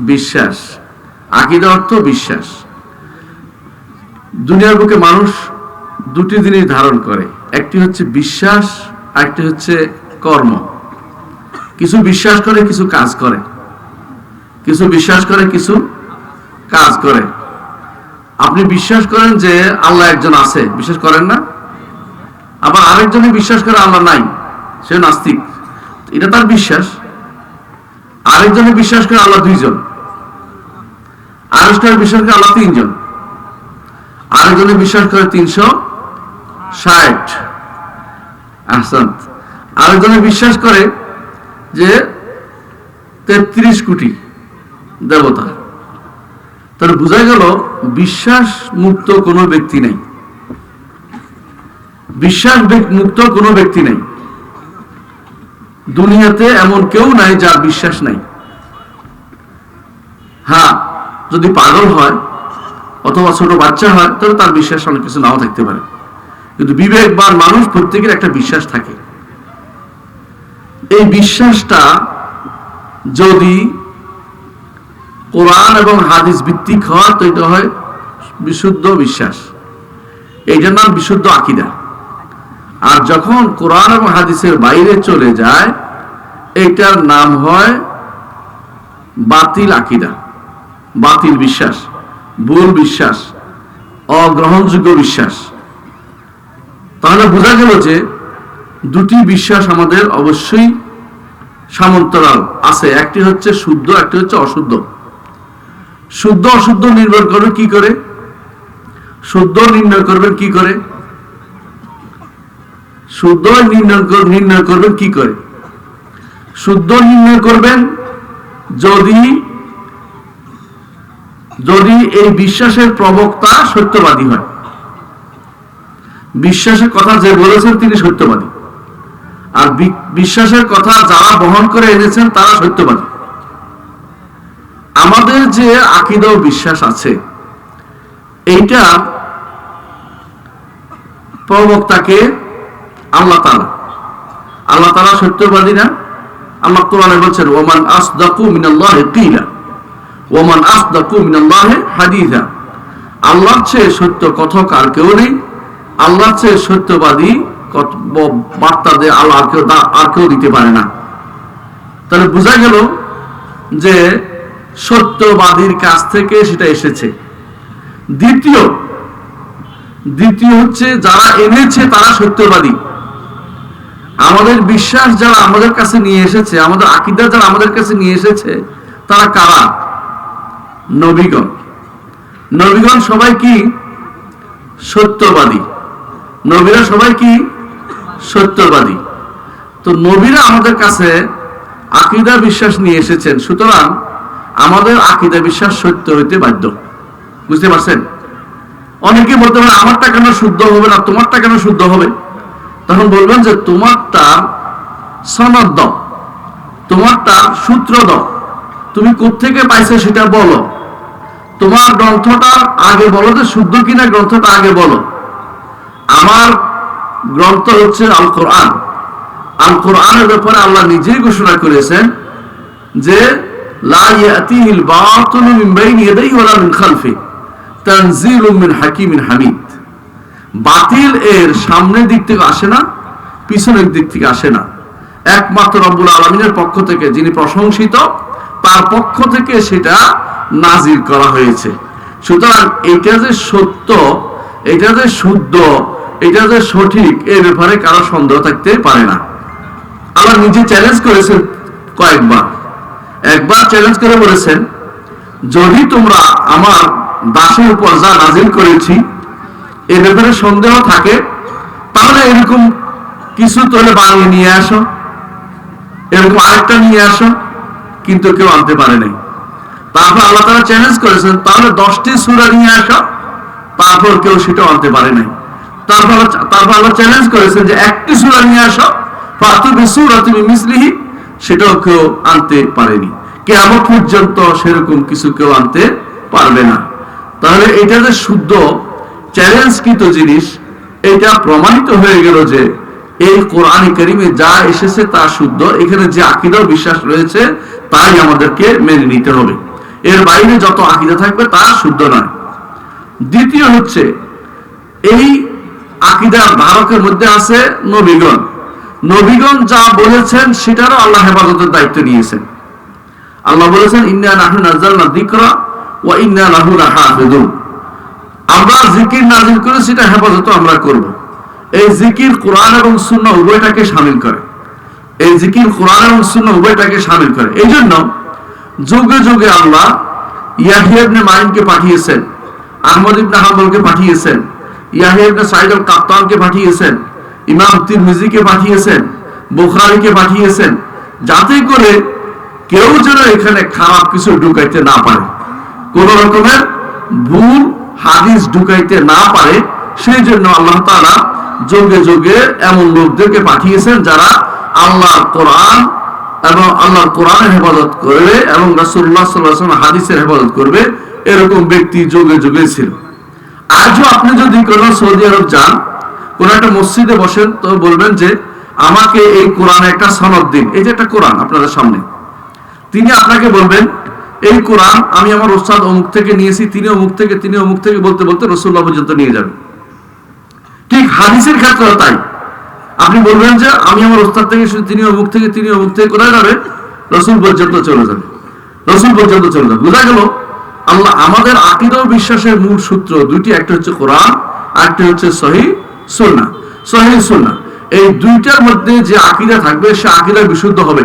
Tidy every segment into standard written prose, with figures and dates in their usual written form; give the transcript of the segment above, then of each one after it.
বিশ্বাস। আকীদা অর্থ বিশ্বাস। দুনিয়ার বুকে মানুষ দুটি জিনিস ধারণ করে, একটি হচ্ছে বিশ্বাস, আরেকটি হচ্ছে কর্ম। কিছু বিশ্বাস করে, কিছু কাজ করে। কিছু বিশ্বাস করে, কিছু কাজ করে। আপনি বিশ্বাস করেন যে আল্লাহ একজন আছে, বিশ্বাস করেন না? আবার আরেকজনে বিশ্বাস করে আল্লাহ নাই, সে নাস্তিক, এটা তার বিশ্বাস। আরেকজনে বিশ্বাস করে আল্লাহ দুইজন, আরেকজনে বিশ্বাস করে আল্লাহ তিনজন, আরেকজনে বিশ্বাস করে 360। আহসান। আরেকজনে বিশ্বাস করে যে 33 কোটি দেবতা। তাহলে বোঝা গেল বিশ্বাস মুক্ত কোনো ব্যক্তি নেই, বিশ্বাস মুক্ত কোনো ব্যক্তি নেই দুনিয়াতে। এমন কেউ নাই যার বিশ্বাস নাই। হ্যাঁ, যদি পাগল হয় অথবা ছোট বাচ্চা হয় তাহলে তার বিশ্বাস অনেক কিছু নাও থাকতে পারে, কিন্তু বিবেকবান মানুষ প্রত্যেকের একটা বিশ্বাস থাকে। এই বিশ্বাসটা যদি কোরআন এবং হাদিস ভিত্তিক হয় তো এটা হয় বিশুদ্ধ বিশ্বাস, এইটার নাম বিশুদ্ধ আকীদা। আর যখন কোরআন এবং হাদিসের বাইরে চলে যায় এইটার নাম হয় বাতিল আকীদা, বাতিল বিশ্বাস, ভুল বিশ্বাস, অগ্রহণযোগ্য বিশ্বাস। তাহলে বোঝা গেল যে দুটি বিশ্বাস আমাদের অবশ্যই সমান্তরাল আছে, একটি হচ্ছে শুদ্ধ, একটি হচ্ছে অশুদ্ধ। শুদ্ধ অশুদ্ধ নির্ভর করবে কি করে? শুদ্ধ নির্ণয় করবেন কি করে? শুদ্ধ নির্ণয় করবেন কি করে? শুদ্ধ নির্ণয় করবেন যদি এই বিশ্বাসের প্রবক্তা সত্যবাদী হয়। বিশ্বাসের কথা যে বলেছেন তিনি সত্যবাদী, আর বিশ্বাসের কথা যারা বহন করে এনেছেন তারা সত্যবাদী। আমাদের যে আকীদা ও বিশ্বাস আছে এইটা প্রবক্তাকে আল্লাহ তাআলা সত্যবাদী না? আল্লাহ কোরআনে বলছেন ওমান আসদাকু মিনাল্লাহি কিলা ওমান আসদাকু মিনাল্লাহি হাদিসা। আল্লাহর চেয়ে সত্য কথক আর কেউ নেই, আল্লাহর চেয়ে সত্যবাদী বার্তা দেয় আল্লাহ আর কেউ দিতে পারে না। তাহলে বোঝা গেল যে সত্যবাদীর কাছ থেকে সেটা এসেছে। দ্বিতীয় হচ্ছে যারা এনেছে তারা সত্যবাদী। আমাদের বিশ্বাস যারা আমাদের কাছে নিয়ে এসেছে, আমাদের আকীদা যারা আমাদের কাছে নিয়ে এসেছে তারা কারা? নবীগণ। নবীগণ সবাই কি সত্যবাদী? নবীরা সবাই কি সত্যবাদী? তো নবীরা আমাদের কাছে আকীদা বিশ্বাস নিয়ে এসেছেন, সুতরাং আমাদের আকীদা বিশ্বাস সত্য হইতে বাধ্য। বুঝতে পারছেন? অনেকে বলতে পারে আমারটা কেন শুদ্ধ হবে না, তোমারটা কেন শুদ্ধ হবে? তখন বলবেন যে তোমারটা সনদ দাও, তোমারটা সূত্র দাও, তুমি কোত্থেকে পাইছো সেটা বলো, তোমার গ্রন্থটা আগে বলো যে শুদ্ধ কিনা, গ্রন্থটা আগে বলো। আমার গ্রন্থ হচ্ছে আল কোরআন। আল কোরআনের ব্যাপারে আল্লাহ নিজেই ঘোষণা করেছেন যে লা ইয়াতিহিল বাতিলু মিন বাইনি ইয়াদাইহি ওয়ালা মিন খালফিহি তানজিলুম মিন হাকিমিন হামিদ। বাতিল এর সামনের দিক থেকে আসে না, পিছনের দিক থেকে আসে না, একমাত্র রব্বুল আলামিনের পক্ষ থেকে, যিনি প্রশংসিত, তার পক্ষ থেকে সেটা নাজিল করা হয়েছে। সুতরাং এটা যে সত্য, এটা যে শুদ্ধ, এটা যে সঠিক, এই ব্যাপারে কারো সন্দেহ থাকতে পারে না। আল্লাহ নিজে চ্যালেঞ্জ করেছেন কয়েকবার। একবার চ্যালেঞ্জ করে বলেছেন যদি তোমরা আমার দাসের উপর যা নাজিল করেছি এ ব্যাপারে সন্দেহ থাকে তাহলে এরকম কিছু তোলে বানিয়ে নিয়ে আসো, এরকম আরেকটা নিয়ে আসো, কিন্তু কেউ আনতে পারে নাই। তারপর আল্লাহ তাআলা চ্যালেঞ্জ করেছেন তাহলে 10টি সূরা নিয়ে আসো, তারপর কেউ সেটা আনতে পারে নাই। তারপর আল্লাহ চ্যালেঞ্জ করেছেন যে একটি সূরা নিয়ে আসো, ফাতু বিসূরাতিন মিসলিহি, সেটাও কেউ আনতে পারেনি। কিয়ামত পর্যন্ত সেরকম কিছু কেউ আনতে পারবে না। তাহলে এটা যে শুদ্ধ চ্যালেঞ্জকৃত জিনিস, এটা প্রমাণিত হয়ে গেল যে এই কোরআন কারীমে যা এসেছে তা শুদ্ধ, এখানে যে আকীদা বিশ্বাস রয়েছে তাই আমাদেরকে মেনে নিতে হবে, এর বাইরে যত আকীদা থাকবে তা শুদ্ধ নয়। দ্বিতীয় হচ্ছে, এই আকীদার ধারকের মধ্যে আছে নবীগণ। নবীগণ যা বলেছেন সেটারও আল্লাহ হেফাজতের দায়িত্ব নিয়েছেন। আল্লাহ বলেছেন, ইন্না নাহনু নাযালনা যিকরা ওয়া ইন্না লাহু লাহাফিজুন। আমরা জিকির নাযিল করে সেটা হেফাজত আমরা করব। এই জিকির কোরআন এবং সুন্নাহ উভয়টাকে শামিল করে। এই জিকির কোরআন এবং সুন্নাহ উভয়টাকে শামিল করে। এই জন্য যুগে যুগে আল্লাহ ইয়াহইয়া ইবনে মাইনকে পাঠিয়েছেন, আহমদ ইবনে হাম্বলকে পাঠিয়েছেন, ইয়াহইয়া ইবনে সাঈদ আল কাত্তানকে পাঠিয়েছেন, ইমাম তিরমিজিকে পাঠিয়েছেন, বুখারীকে পাঠিয়েছেন, যাতে করে কেউ যেন এখানে খারাপ কিছু ঢুকাইতে না পারে, কোন রকমের ভুল হাদিস ঢুকাইতে না পারে। সেই জন্য আল্লাহ তাআলা যুগে যুগে এমন লোকদেরকে পাঠিয়েছেন যারা আল্লাহর কোরআন এবং আল্লাহর কোরআনের হেফাজত করবে এবং রাসূলুল্লাহ সাল্লাল্লাহু আলাইহি ওয়াসাল্লাম হাদিসের হেফাজত করবে, এরকম ব্যক্তি যুগে যুগে ছিল। আজও আপনি যদি কোনো সৌদি আরব যান, কোন একটা মসজিদে বসেন, তো বলবেন যে আমাকে এই কোরআনে একটা সনদ দিন। এই যে একটা কোরআন আপনাদের সামনে, তিনি আপনাকে বলবেন এই কোরআন আমি আমার ওস্তাদ অমুক থেকে নিয়েছি, তিনি অমুক থেকে, তিনি অমুক থেকে বলতে বলতে রাসূলুল্লাহ পর্যন্ত নিয়ে যাবেন। ঠিক হাদিসের ক্ষেত্রেও তাই। আপনি বলবেন যে আমি আমার ওস্তাদ থেকে, তিনি অমুক থেকে, তিনি অমুক থেকে, কোথায় যাবে? রাসূল পর্যন্ত চলে যাবে, রাসূল পর্যন্ত চলে যাবে। বোঝা গেল আল্লাহ আমাদের আকীদা ও বিশ্বাসের মূল সূত্র দুইটি, একটা হচ্ছে কোরআন আর একটা হচ্ছে সহিহ সুন্নাহ। সহিহ সুন্নাহ, এই দুইটার মধ্যে যে আকীদা থাকবে সে আকীদা বিশুদ্ধ হবে।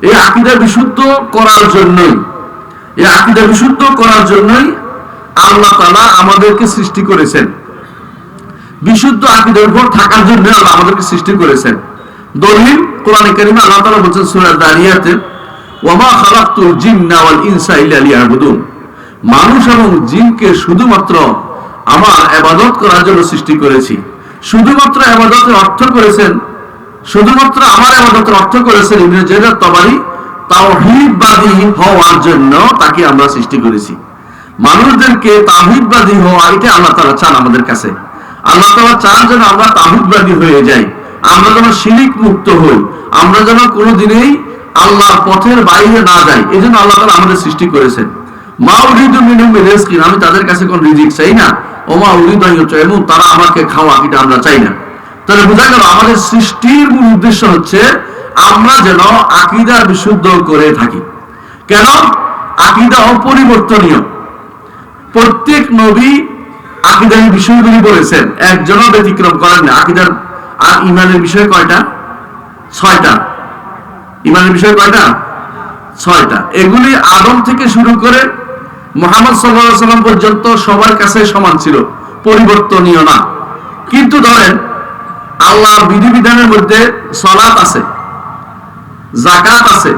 এই আকীদা বিশুদ্ধ করার জন্যই, এই আকীদা বিশুদ্ধ করার জন্যই আল্লাহ তাআলা আমাদেরকে সৃষ্টি করেছেন। বিশুদ্ধ আকীদার উপর থাকার জন্য আল্লাহ আমাদেরকে সৃষ্টি করেছেন। দলিল কোরআনে কারীমে আল্লাহ তাআলা বলেছেন সূরা যারিয়াতে, ওয়া মা খালাকতুল জিন্না ওয়াল ইনসা ইল্লা লিয়াবুদুন। মানুষ এবং জিনকে শুধুমাত্র আমার ইবাদত করার জন্য সৃষ্টি করেছি। শুধুমাত্র ইবাদতের অর্থ করেছেন, শুধুমাত্র আমার ইবাদতের অর্থ করেছেন ইবনে জারীর তাবারী, তাওহীদবাদী হওয়ার জন্য তাকে আমরা সৃষ্টি করেছি। মানুষদেরকে তাওহীদবাদী হওয়া, এটা আল্লাহ তাআলা চান আমাদের কাছে। আল্লাহ তাআলা চান যেন আমরা তাওহীদবাদী হয়ে যাই, আমরা যেন শিরক মুক্ত হই, আমরা যেন কোনোদিনই আল্লাহর পথের বাইরে না যাই। এজন্য আল্লাহ তাআলা আমাদের সৃষ্টি করেছেন। মা উরিদু মিনহুম মিন রিজকিন, আমি তাদের কাছে কোন রিজিক চাই না। ও মা উরিদু আন ইউতঈমুন, তারা আমাকে খাওয়া, এটা আমরা চাই না। তাহলে বোঝা গেল আমাদের সৃষ্টির মূল উদ্দেশ্য হচ্ছে আমরা যেন আকীদা বিশুদ্ধ করে থাকি। কেন? আকীদা অপরিবর্তনীয়। প্রত্যেক নবী আকীদার বিষয়গুলি বলেছেন, একজনও ব্যতিক্রম করেন না। আকীদার আর ঈমানের বিষয় কয়টা? 6টা। ঈমানের বিষয় কয়টা? 6টা। এগুলি আদম থেকে শুরু করে মুহাম্মদ সাল্লাল্লাহু আলাইহি ওয়াসাল্লাম পর্যন্ত সবার কাছে সমান ছিল, পরিবর্তনীয় না। কিন্তু ধরেন আল্লাহর বিধিবিধানের মধ্যে সালাত আছে, যাকাত আছে,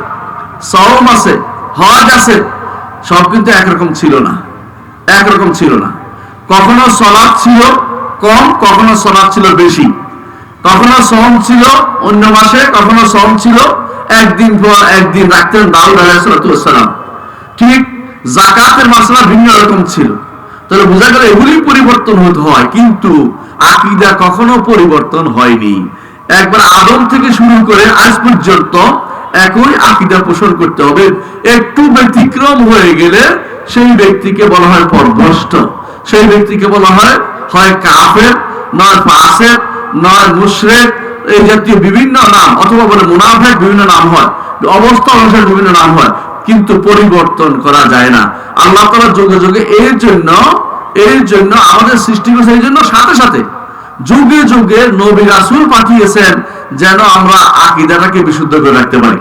সাওম আছে, হজ আছে, সব কিন্তু একরকম ছিল না, একরকম ছিল না। কখনো সালাত ছিল কম, কখনো সালাত ছিল বেশি, কখনো সাওম ছিল অন্য মাসে, কখনো সাওম ছিল একদিন পর একদিন রাখতেন দাউদ আলাইহিস সালাম। ঠিক যাকাতের মাসলা ভিন্ন রকম ছিল। তাহলে বোঝা গেল এগুলি পরিবর্তন হতে হয়, কিন্তু আকীদা কখনো পরিবর্তন হয়নি। একবার আদম থেকে শুরু করে আজ পর্যন্ত একই আকীদা পোষণ করতে হবে। একটু ব্যতিক্রম হয়ে গেলে সেই ব্যক্তিকে বলা হয় পথভ্রষ্ট, সেই ব্যক্তিকে বলা হয় হয় কাফের, নয় ফাসিক, নয় মুশরিক, এই জাতীয় বিভিন্ন নাম, অথবা বলে মুনাফিক, বিভিন্ন নাম হয়, অবস্থা অনুসারে বিভিন্ন নাম হয়, কিন্তু পরিবর্তন করা যায় না। আল্লাহ তাআলা যুগে যুগে এর জন্য আমাদের সৃষ্টি করেছে, এই জন্য সাথে সাথে যুগে যুগে নবী রাসূল পাঠিয়েছেন যেন আমরা আকীদাটাকে বিশুদ্ধ করে রাখতে পারি।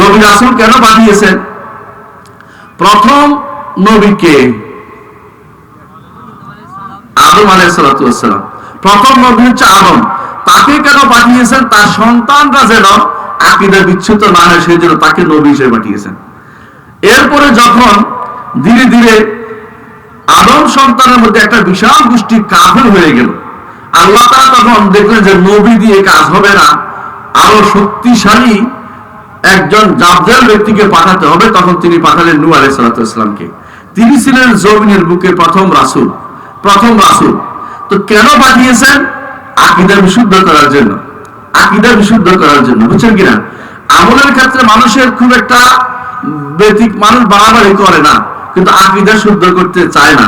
নবী রাসূল কেন পাঠিয়েছেন? প্রথম নবীকে আদম আলাইহিস সালাম, প্রথম নবী হচ্ছে আদম। তাকে কেন পাঠিয়েছেন? তার সন্তানরা যেন আকীদা বিচ্যুত না হয়, সেই জন্য তাকে নবী হিসেবে পাঠিয়েছেন। এরপরে যখন ধীরে ধীরে আদম সন্তানের মধ্যে একটা বিশাল গোষ্ঠী কাফের হয়ে গেল, আল্লাহ তাআলা তখন দেখলেন যে নবী দিয়ে কাজ হবে না, আরো শক্তিশালী একজন জাবদার ব্যক্তিকে পাঠাতে হবে। তখন তিনি পাঠালেন নূহ আলাইহিস সালামকে। তিনি ছিলেন জমিনের বুকে প্রথম রাসূল, প্রথম রাসূল। তো কেন পাঠিয়েছেন? আকীদা বিশুদ্ধ করার জন্য। আকীদা বিশুদ্ধ করার জন্য, বুঝছেন কিনা? আমলের ক্ষেত্রে মানুষের খুব একটা মানুষ বাড়াবাড়ি করে না, কিন্তু আকীদা শুদ্ধ করতে চায় না।